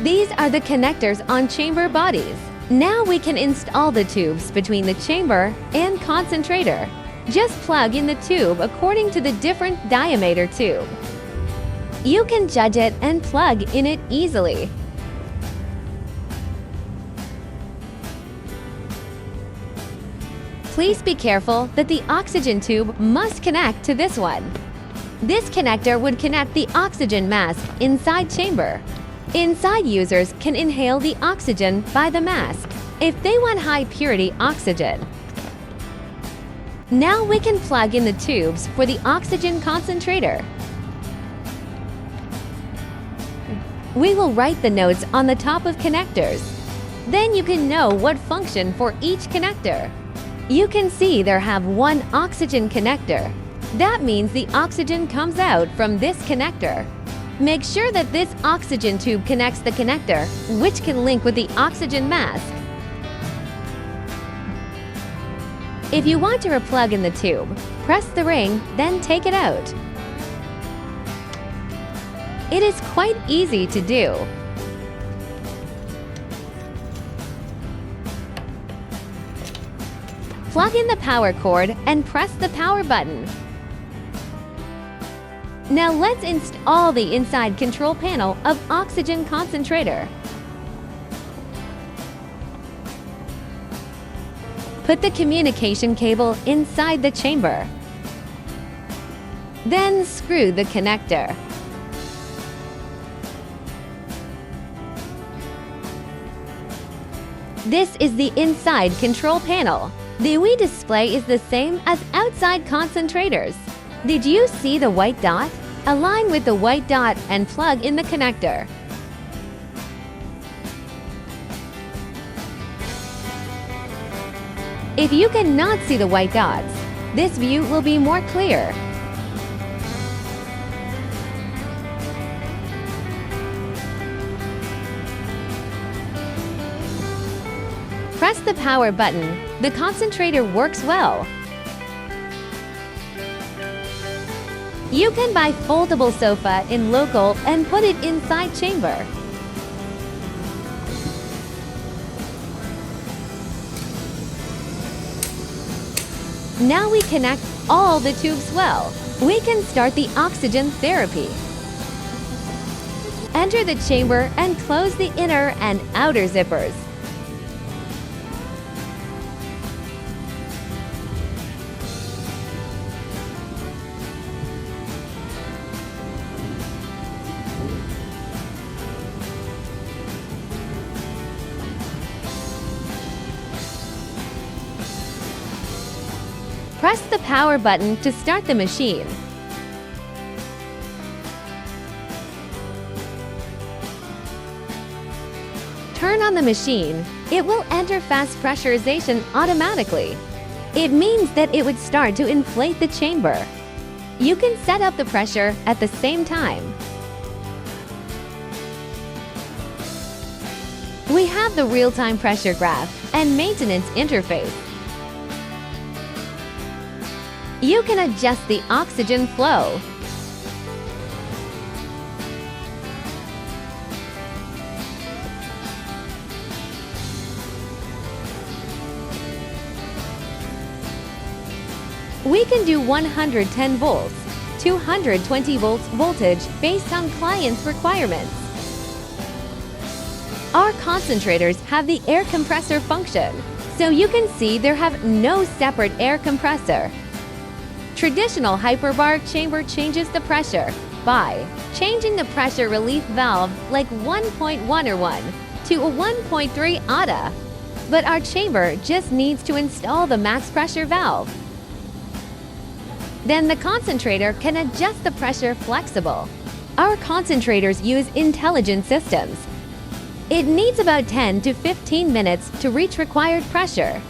These are the connectors on chamber bodies. Now we can install the tubes between the chamber and concentrator. Just plug in the tube according to the different diameter tube. You can judge it and plug in it easily. Please be careful that the oxygen tube must connect to this one. This connector would connect the oxygen mask inside chamber. Inside users can inhale the oxygen by the mask if they want high purity oxygen. Now we can plug in the tubes for the oxygen concentrator. We will write the notes on the top of connectors. Then you can know what function for each connector. You can see there have one oxygen connector. That means the oxygen comes out from this connector. Make sure that this oxygen tube connects the connector, which can link with the oxygen mask. If you want to replug in the tube, press the ring, then take it out. It is quite easy to do. Plug in the power cord and press the power button. Now let's install the inside control panel of oxygen concentrator. Put the communication cable inside the chamber. Then screw the connector. This is the inside control panel. The UI display is the same as outside concentrators. Did you see the white dot? Align with the white dot and plug in the connector. If you cannot see the white dots, this view will be more clear. Press the power button. The concentrator works well. You can buy foldable sofa in local and put it inside chamber. Now we connect all the tubes well. We can start the oxygen therapy. Enter the chamber and close the inner and outer zippers. Press the power button to start the machine. Turn on the machine. It will enter fast pressurization automatically. It means that it would start to inflate the chamber. You can set up the pressure at the same time. We have the real-time pressure graph and maintenance interface. You can adjust the oxygen flow. We can do 110 volts, 220 volts voltage based on client's requirements. Our concentrators have the air compressor function, so you can see there have no separate air compressor. Traditional hyperbar chamber changes the pressure by changing the pressure relief valve like 1.1 or 1 to a 1.3 ATA. But our chamber just needs to install the max pressure valve. Then the concentrator can adjust the pressure flexible. Our concentrators use intelligent systems. It needs about 10 to 15 minutes to reach required pressure.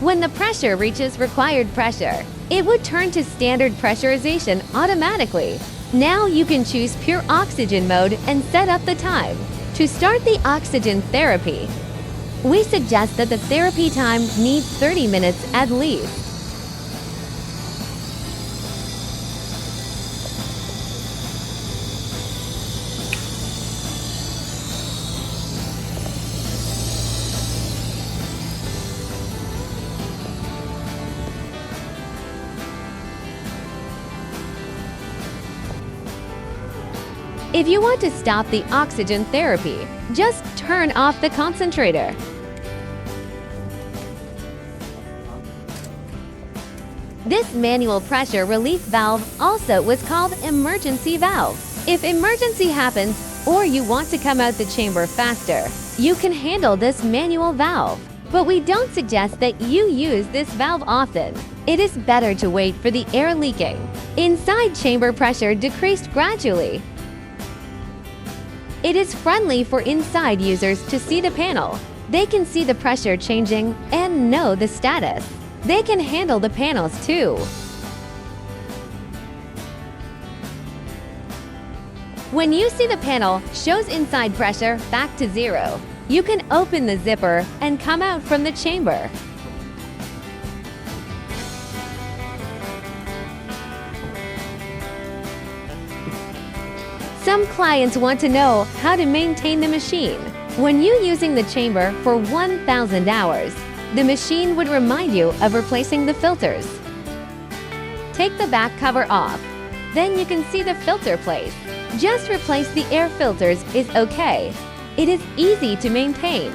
When the pressure reaches required pressure, it would turn to standard pressurization automatically. Now you can choose pure oxygen mode and set up the time. To start the oxygen therapy, we suggest that the therapy time needs 30 minutes at least. If you want to stop the oxygen therapy, just turn off the concentrator. This manual pressure relief valve also was called emergency valve. If emergency happens or you want to come out the chamber faster, you can handle this manual valve. But we don't suggest that you use this valve often. It is better to wait for the air leaking. Inside chamber pressure decreased gradually. It is friendly for inside users to see the panel. They can see the pressure changing and know the status. They can handle the panels too. When you see the panel shows inside pressure back to 0, you can open the zipper and come out from the chamber. Some clients want to know how to maintain the machine. When you're using the chamber for 1,000 hours, the machine would remind you of replacing the filters. Take the back cover off. Then you can see the filter place. Just replace the air filters is okay. It is easy to maintain.